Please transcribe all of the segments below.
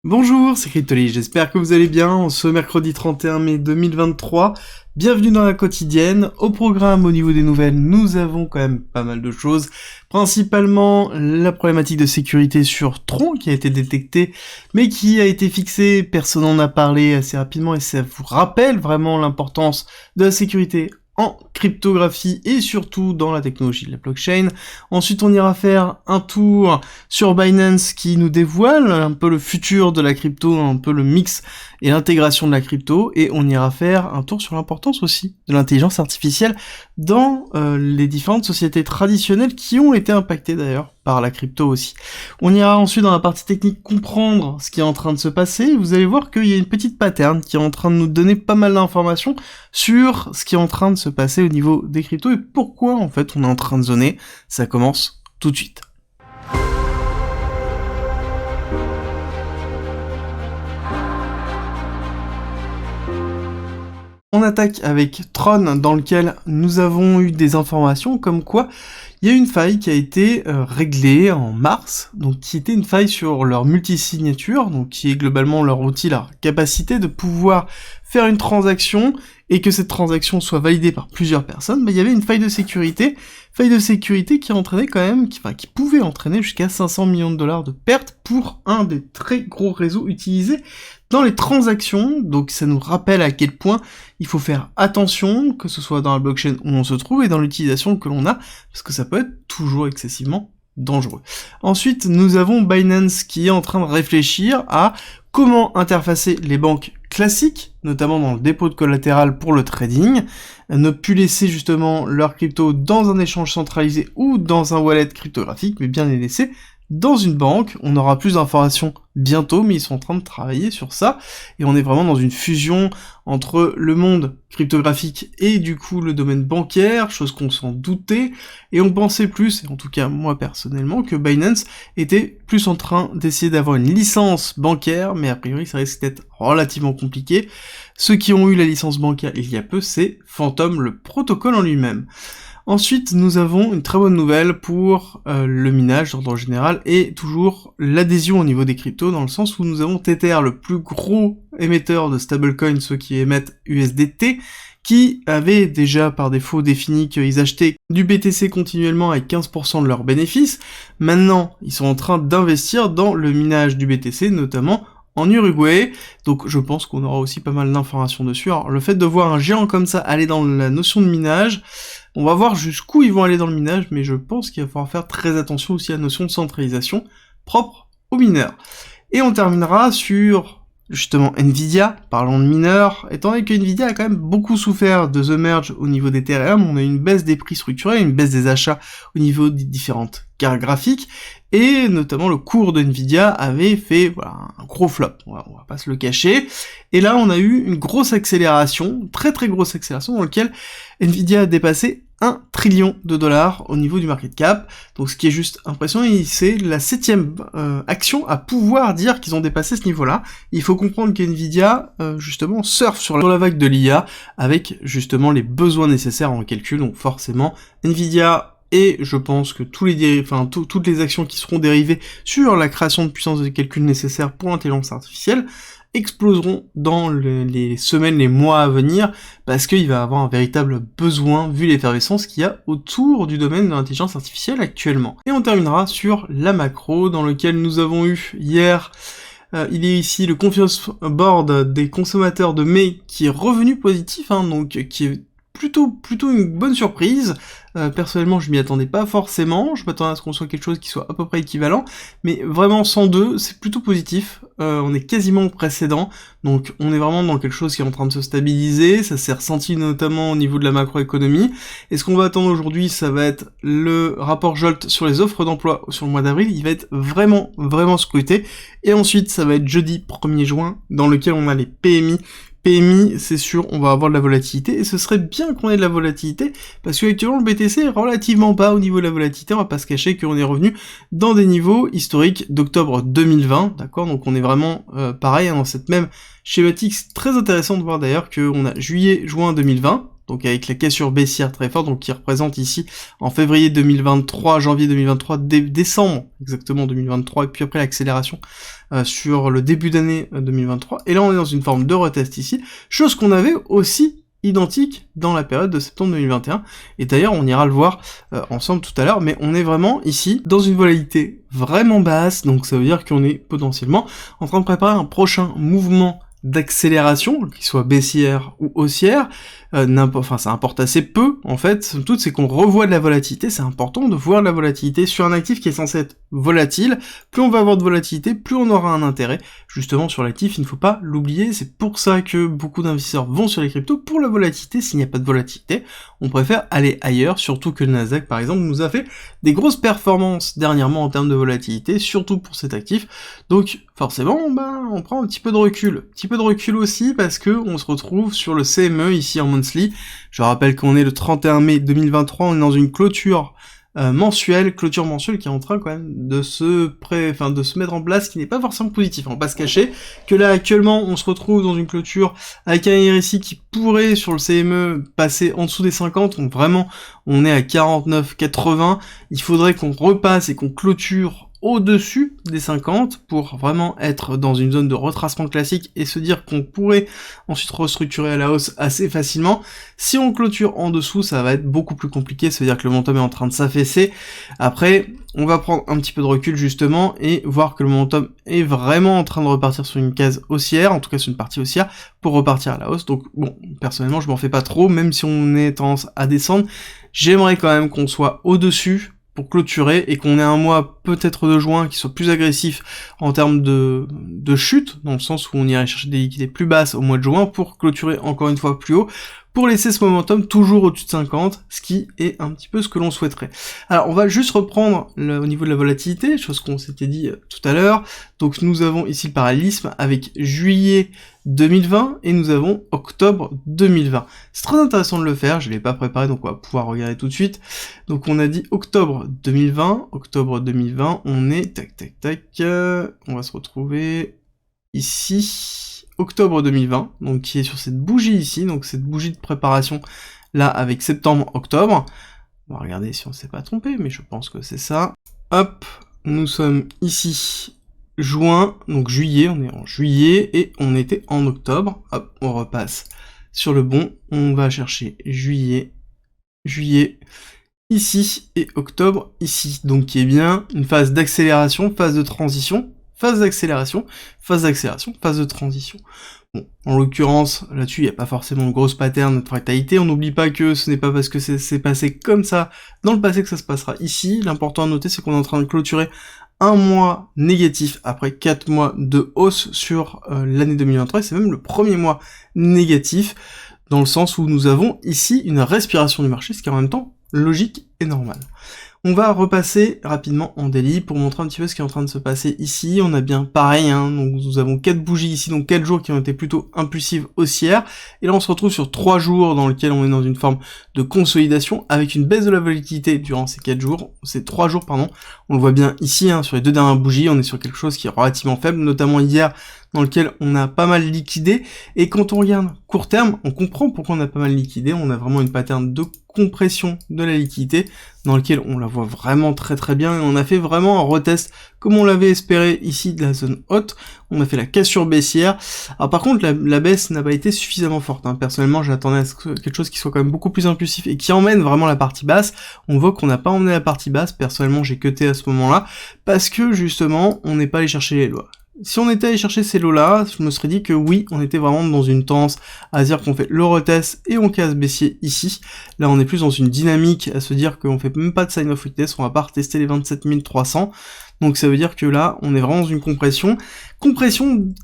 Bonjour, c'est Cryptoly, j'espère que vous allez bien en ce mercredi 31 mai 2023. Bienvenue dans la quotidienne. Au programme, au niveau des nouvelles, nous avons quand même pas mal de choses. Principalement, la problématique de sécurité sur Tron qui a été détectée, mais qui a été fixée. Personne n'en a parlé assez rapidement et ça vous rappelle vraiment l'importance de la sécurité en cryptographie et surtout dans la technologie de la blockchain. Ensuite, on ira faire un tour sur Binance qui nous dévoile un peu le futur de la crypto, un peu le mix et l'intégration de la crypto, et on ira faire un tour sur l'importance aussi de l'intelligence artificielle dans les différentes sociétés traditionnelles qui ont été impactées d'ailleurs par la crypto aussi. On ira ensuite dans la partie technique comprendre ce qui est en train de se passer. Vous allez voir qu'il y a une petite pattern qui est en train de nous donner pas mal d'informations sur ce qui est en train de se passer au niveau des cryptos et pourquoi en fait on est en train de zoner. Ça commence tout de suite. On attaque avec Tron dans lequel nous avons eu des informations comme quoi il y a une faille qui a été réglée en mars, donc qui était une faille sur leur multisignature, donc qui est globalement leur outil, leur capacité de pouvoir faire une transaction et que cette transaction soit validée par plusieurs personnes. Il y avait une faille de sécurité qui entraînait quand même, qui pouvait entraîner jusqu'à 500 millions de dollars de pertes pour un des très gros réseaux utilisés dans les transactions. Donc ça nous rappelle à quel point il faut faire attention, que ce soit dans la blockchain où on se trouve et dans l'utilisation que l'on a, parce que ça peut être toujours excessivement dangereux. Ensuite, nous avons Binance qui est en train de réfléchir à comment interfacer les banques classiques, notamment dans le dépôt de collatéral pour le trading, ne plus laisser justement leur crypto dans un échange centralisé ou dans un wallet cryptographique, mais bien les laisser dans une banque. On aura plus d'informations bientôt, mais ils sont en train de travailler sur ça, et on est vraiment dans une fusion entre le monde cryptographique et du coup le domaine bancaire, chose qu'on s'en doutait, et on pensait plus, et en tout cas moi personnellement, que Binance était plus en train d'essayer d'avoir une licence bancaire, mais a priori ça risque d'être relativement compliqué. Ceux qui ont eu la licence bancaire il y a peu, c'est Phantom, le protocole en lui-même. Ensuite, nous avons une très bonne nouvelle pour le minage en général et toujours l'adhésion au niveau des cryptos, dans le sens où nous avons Tether, le plus gros émetteur de stablecoins, ceux qui émettent USDT, qui avaient déjà par défaut défini qu'ils achetaient du BTC continuellement avec 15% de leurs bénéfices. Maintenant, ils sont en train d'investir dans le minage du BTC, notamment en Uruguay, donc je pense qu'on aura aussi pas mal d'informations dessus. Alors le fait de voir un géant comme ça aller dans la notion de minage, on va voir jusqu'où ils vont aller dans le minage, mais je pense qu'il va falloir faire très attention aussi à la notion de centralisation propre aux mineurs. Et on terminera sur justement Nvidia, parlons de mineurs, étant donné que Nvidia a quand même beaucoup souffert de The Merge au niveau d'Ethereum, on a une baisse des prix structurés, une baisse des achats au niveau des différentes cartes graphiques, et notamment le cours de Nvidia avait fait un gros flop, on va pas se le cacher, et là on a eu une grosse accélération, très très grosse accélération, dans laquelle Nvidia a dépassé 1 trillion de dollars au niveau du market cap, donc ce qui est juste impressionnant, c'est la 7ème action à pouvoir dire qu'ils ont dépassé ce niveau-là. Il faut comprendre qu'Nvidia, justement, surfe sur la vague de l'IA, avec justement les besoins nécessaires en calcul, donc forcément, Nvidia et je pense que toutes les actions qui seront dérivées sur la création de puissance de calcul nécessaire pour l'intelligence artificielle exploseront dans les semaines, les mois à venir, parce qu'il va y avoir un véritable besoin, vu l'effervescence qu'il y a autour du domaine de l'intelligence artificielle actuellement. Et on terminera sur la macro, dans lequel nous avons eu hier, il est ici le Confidence Board des consommateurs de mai, qui est revenu positif, donc qui est plutôt une bonne surprise. Personnellement, je m'y attendais pas forcément, je m'attendais à ce qu'on soit quelque chose qui soit à peu près équivalent, mais vraiment 102, c'est plutôt positif, on est quasiment au précédent, donc on est vraiment dans quelque chose qui est en train de se stabiliser, ça s'est ressenti notamment au niveau de la macroéconomie, et ce qu'on va attendre aujourd'hui, ça va être le rapport Jolt sur les offres d'emploi sur le mois d'avril, il va être vraiment scruté, et ensuite ça va être jeudi 1er juin, dans lequel on a les PMI, c'est sûr, on va avoir de la volatilité, et ce serait bien qu'on ait de la volatilité, parce que actuellement le BTC est relativement bas au niveau de la volatilité, on va pas se cacher qu'on est revenu dans des niveaux historiques d'octobre 2020, d'accord, donc on est vraiment pareil, dans cette même schématique. C'est très intéressant de voir d'ailleurs qu'on a juillet-juin 2020, donc avec la cassure baissière très forte, donc qui représente ici en février 2023, janvier 2023, décembre exactement 2023, et puis après l'accélération sur le début d'année 2023, et là on est dans une forme de retest ici, chose qu'on avait aussi identique dans la période de septembre 2021, et d'ailleurs on ira le voir ensemble tout à l'heure, mais on est vraiment ici dans une volatilité vraiment basse, donc ça veut dire qu'on est potentiellement en train de préparer un prochain mouvement d'accélération, qu'il soit baissière ou haussière, enfin ça importe assez peu en fait, somme toute c'est qu'on revoit de la volatilité, c'est important de voir de la volatilité sur un actif qui est censé être volatile, plus on va avoir de volatilité, plus on aura un intérêt, justement sur l'actif, il ne faut pas l'oublier, c'est pour ça que beaucoup d'investisseurs vont sur les cryptos, pour la volatilité. S'il n'y a pas de volatilité, on préfère aller ailleurs, surtout que le Nasdaq par exemple nous a fait des grosses performances dernièrement en termes de volatilité, surtout pour cet actif, donc forcément on prend un petit peu de recul aussi, parce que on se retrouve sur le CME ici en monthly. Je rappelle qu'on est le 31 mai 2023, on est dans une clôture mensuelle qui est en train quand même de se mettre en place, qui n'est pas forcément positif, on va pas se cacher, que là actuellement on se retrouve dans une clôture avec un RSI qui pourrait sur le CME passer en dessous des 50, donc vraiment on est à 49,80, il faudrait qu'on repasse et qu'on clôture au-dessus des 50 pour vraiment être dans une zone de retracement classique et se dire qu'on pourrait ensuite restructurer à la hausse assez facilement. Si on clôture en dessous, ça va être beaucoup plus compliqué, ça veut dire que le momentum est en train de s'affaisser. Après, on va prendre un petit peu de recul justement et voir que le momentum est vraiment en train de repartir sur une case haussière, en tout cas sur une partie haussière, pour repartir à la hausse. Donc bon, personnellement je m'en fais pas trop, même si on est tendance à descendre, j'aimerais quand même qu'on soit au-dessus pour clôturer, et qu'on ait un mois peut-être de juin qui soit plus agressif en termes de chute, dans le sens où on irait chercher des liquidités plus basses au mois de juin pour clôturer encore une fois plus haut, pour laisser ce momentum toujours au-dessus de 50, ce qui est un petit peu ce que l'on souhaiterait. Alors on va juste reprendre au niveau de la volatilité, chose qu'on s'était dit tout à l'heure. Donc nous avons ici le parallélisme avec juillet 2020 et nous avons octobre 2020. C'est très intéressant de le faire, je l'ai pas préparé donc on va pouvoir regarder tout de suite. Donc on a dit octobre 2020, on est on va se retrouver ici. Octobre 2020, donc qui est sur cette bougie ici, donc cette bougie de préparation là avec septembre-octobre. On va regarder si on s'est pas trompé, mais je pense que c'est ça. Hop, nous sommes ici juin, donc juillet, on est en juillet et on était en octobre. Hop, on repasse sur le bon, on va chercher juillet ici et octobre ici, donc qui est bien une phase d'accélération, phase de transition, phase d'accélération, phase de transition. Bon, en l'occurrence, là-dessus, il n'y a pas forcément de grosse pattern de fractalité, on n'oublie pas que ce n'est pas parce que c'est passé comme ça dans le passé que ça se passera ici. L'important à noter, c'est qu'on est en train de clôturer un mois négatif après 4 mois de hausse sur l'année 2023, et c'est même le premier mois négatif, dans le sens où nous avons ici une respiration du marché, ce qui est en même temps logique et normal. On va repasser rapidement en daily pour montrer un petit peu ce qui est en train de se passer ici. On a bien pareil, hein, donc nous avons 4 bougies ici, donc 4 jours qui ont été plutôt impulsives haussières. Et là on se retrouve sur 3 jours dans lesquels on est dans une forme de consolidation avec une baisse de la volatilité durant ces 3 jours, pardon. On le voit bien ici, hein, sur les 2 dernières bougies, on est sur quelque chose qui est relativement faible, notamment hier, dans lequel on a pas mal liquidé, et quand on regarde court terme, on comprend pourquoi on a pas mal liquidé, on a vraiment une pattern de compression de la liquidité, dans lequel on la voit vraiment très bien, et on a fait vraiment un retest, comme on l'avait espéré ici de la zone haute, on a fait la cassure baissière. Alors par contre, la baisse n'a pas été suffisamment forte, hein. Personnellement j'attendais à quelque chose qui soit quand même beaucoup plus impulsif, et qui emmène vraiment la partie basse. On voit qu'on n'a pas emmené la partie basse, personnellement j'ai cuté à ce moment-là, parce que justement, on n'est pas allé chercher les lois. Si on était allé chercher ces lots-là, je me serais dit que oui, on était vraiment dans une tendance à dire qu'on fait le retest et on casse baissier ici. Là, on est plus dans une dynamique à se dire qu'on fait même pas de sign of weakness, on va pas retester les 27 300. Donc ça veut dire que là, on est vraiment dans une compression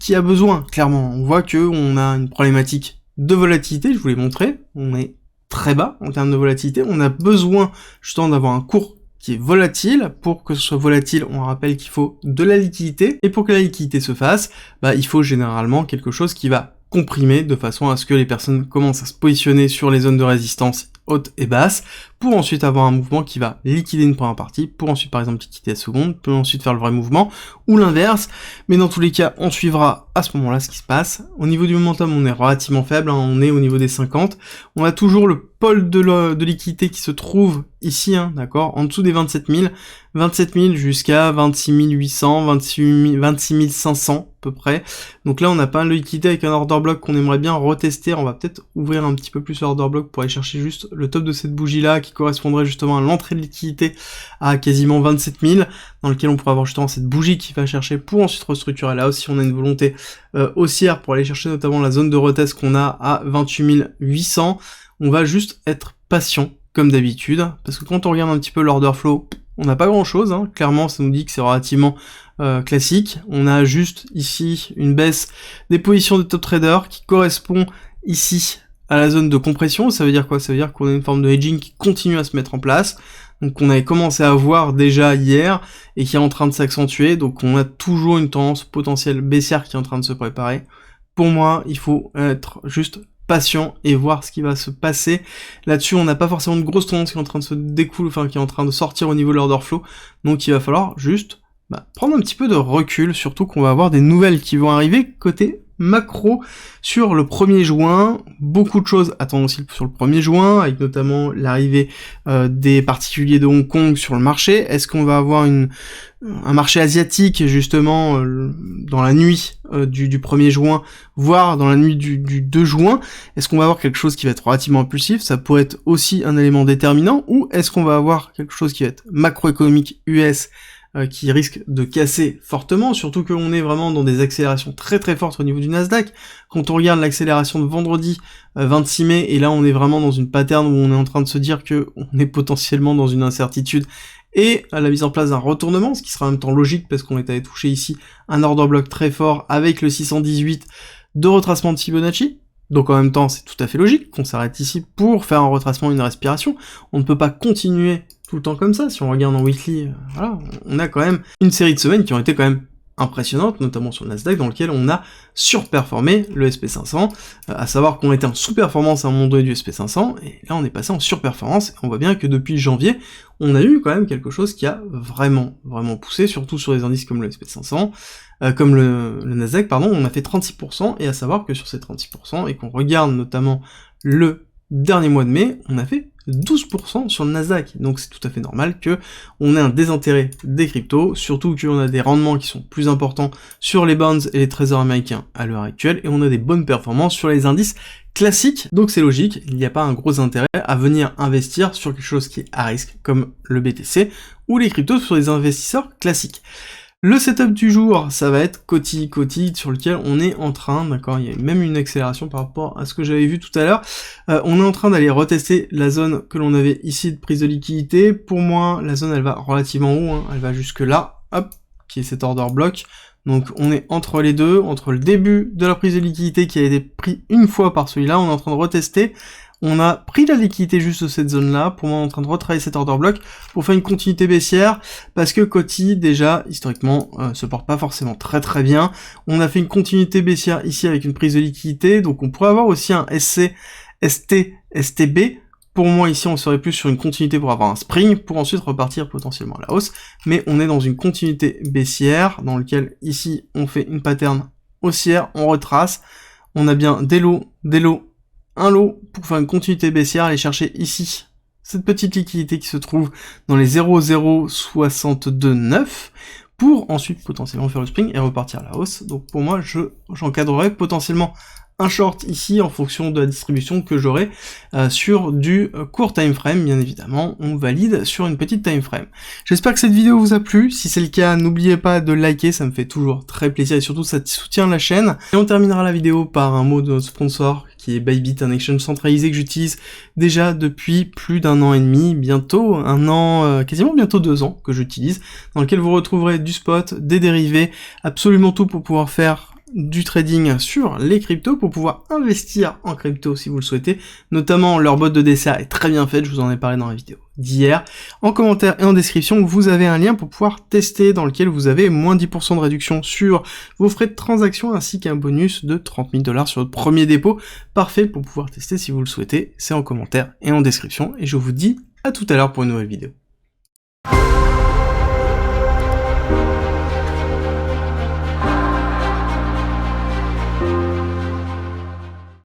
qui a besoin, clairement. On voit que on a une problématique de volatilité, je vous l'ai montré, on est très bas en termes de volatilité, on a besoin justement d'avoir un cours qui est volatile. Pour que ce soit volatile, on rappelle qu'il faut de la liquidité, et pour que la liquidité se fasse, il faut généralement quelque chose qui va comprimer de façon à ce que les personnes commencent à se positionner sur les zones de résistance hautes et basses pour ensuite avoir un mouvement qui va liquider une première partie, pour ensuite par exemple liquider la seconde, pour ensuite faire le vrai mouvement, ou l'inverse, mais dans tous les cas, on suivra à ce moment-là ce qui se passe. Au niveau du momentum, on est relativement faible, hein, on est au niveau des 50, on a toujours le pôle de liquidité qui se trouve ici, hein, d'accord, en dessous des 27 000 jusqu'à 26 800, 26 500 à peu près. Donc là, on a pas mal de liquidité avec un order block qu'on aimerait bien retester. On va peut-être ouvrir un petit peu plus l'order block pour aller chercher juste le top de cette bougie-là qui correspondrait justement à l'entrée de liquidité à quasiment 27 000, dans lequel on pourrait avoir justement cette bougie qui va chercher pour ensuite restructurer là aussi. On a une volonté haussière pour aller chercher notamment la zone de retest qu'on a à 28 800. On va juste être patient comme d'habitude, parce que quand on regarde un petit peu l'order flow, on n'a pas grand chose, hein. Clairement ça nous dit que c'est relativement classique. On a juste ici une baisse des positions des top traders qui correspond ici à la zone de compression. Ça veut dire quoi? Ça veut dire qu'on a une forme de hedging qui continue à se mettre en place, donc on avait commencé à voir déjà hier et qui est en train de s'accentuer, donc on a toujours une tendance potentielle baissière qui est en train de se préparer. Pour moi, il faut être juste patient et voir ce qui va se passer. Là-dessus, on n'a pas forcément de grosse tendance qui est en train de se découler, enfin qui est en train de sortir au niveau de l'order flow, donc il va falloir juste prendre un petit peu de recul, surtout qu'on va avoir des nouvelles qui vont arriver côté macro sur le 1er juin, beaucoup de choses attendent aussi sur le 1er juin, avec notamment l'arrivée des particuliers de Hong Kong sur le marché. Est-ce qu'on va avoir un marché asiatique justement dans la nuit du 1er juin, voire dans la nuit du 2 juin? Est-ce qu'on va avoir quelque chose qui va être relativement impulsif? Ça pourrait être aussi un élément déterminant, ou est-ce qu'on va avoir quelque chose qui va être macroéconomique US qui risque de casser fortement, surtout qu'on est vraiment dans des accélérations très très fortes au niveau du Nasdaq. Quand on regarde l'accélération de vendredi 26 mai, et là on est vraiment dans une pattern où on est en train de se dire que on est potentiellement dans une incertitude et à la mise en place d'un retournement, ce qui sera en même temps logique parce qu'on est allé toucher ici un order block très fort avec le 618 de retracement de Fibonacci. Donc en même temps, c'est tout à fait logique qu'on s'arrête ici pour faire un retracement, une respiration. On ne peut pas continuer tout le temps comme ça. Si on regarde en weekly, voilà, on a quand même une série de semaines qui ont été quand même impressionnantes, notamment sur le Nasdaq, dans lequel on a surperformé le SP500, à savoir qu'on était en sous-performance à un moment donné du SP500, et là on est passé en surperformance, et on voit bien que depuis janvier, on a eu quand même quelque chose qui a vraiment poussé, surtout sur des indices comme le SP500, comme le Nasdaq, pardon, on a fait 36%, et à savoir que sur ces 36%, et qu'on regarde notamment le dernier mois de mai, on a fait 12% sur le Nasdaq, donc c'est tout à fait normal que on ait un désintérêt des cryptos, surtout qu'on a des rendements qui sont plus importants sur les bonds et les trésors américains à l'heure actuelle, et on a des bonnes performances sur les indices classiques, donc c'est logique, il n'y a pas un gros intérêt à venir investir sur quelque chose qui est à risque, comme le BTC, ou les cryptos sur les investisseurs classiques. Le setup du jour, ça va être Coty, sur lequel on est en train, d'accord, il y a même une accélération par rapport à ce que j'avais vu tout à l'heure, on est en train d'aller retester la zone que l'on avait ici de prise de liquidité. Pour moi, la zone elle va relativement haut, hein, elle va jusque là, hop, qui est cet order block, donc on est entre les deux, entre le début de la prise de liquidité qui a été pris une fois par celui-là, on est en train de retester. On a pris la liquidité juste de cette zone-là, pour moi on est en train de retravailler cet order block pour faire une continuité baissière, parce que Coty, déjà, historiquement, se porte pas forcément très bien. On a fait une continuité baissière ici avec une prise de liquidité, donc on pourrait avoir aussi un SC, ST, STB. Pour moi ici on serait plus sur une continuité pour avoir un spring, pour ensuite repartir potentiellement à la hausse, mais on est dans une continuité baissière, dans lequel ici on fait une pattern haussière, on retrace, on a bien des lots, un lot pour faire une continuité baissière, aller chercher ici cette petite liquidité qui se trouve dans les 0,0629 pour ensuite potentiellement faire le spring et repartir à la hausse. Donc pour moi, j'encadrerais potentiellement un short ici en fonction de la distribution que j'aurai sur du court time frame, bien évidemment, on valide sur une petite time frame. J'espère que cette vidéo vous a plu, si c'est le cas, n'oubliez pas de liker, ça me fait toujours très plaisir et surtout ça soutient la chaîne. Et on terminera la vidéo par un mot de notre sponsor qui est Bybit, un exchange centralisé que j'utilise déjà depuis plus d'1 an et demi, bientôt un an, quasiment bientôt 2 ans que j'utilise, dans lequel vous retrouverez du spot, des dérivés, absolument tout pour pouvoir faire du trading sur les cryptos, pour pouvoir investir en crypto si vous le souhaitez, notamment leur bot de DCA est très bien faite, je vous en ai parlé dans la vidéo d'hier. En commentaire et en description, vous avez un lien pour pouvoir tester, dans lequel vous avez moins 10% de réduction sur vos frais de transaction, ainsi qu'un bonus de 30 000 $ sur votre premier dépôt. Parfait pour pouvoir tester si vous le souhaitez, c'est en commentaire et en description, et je vous dis à tout à l'heure pour une nouvelle vidéo.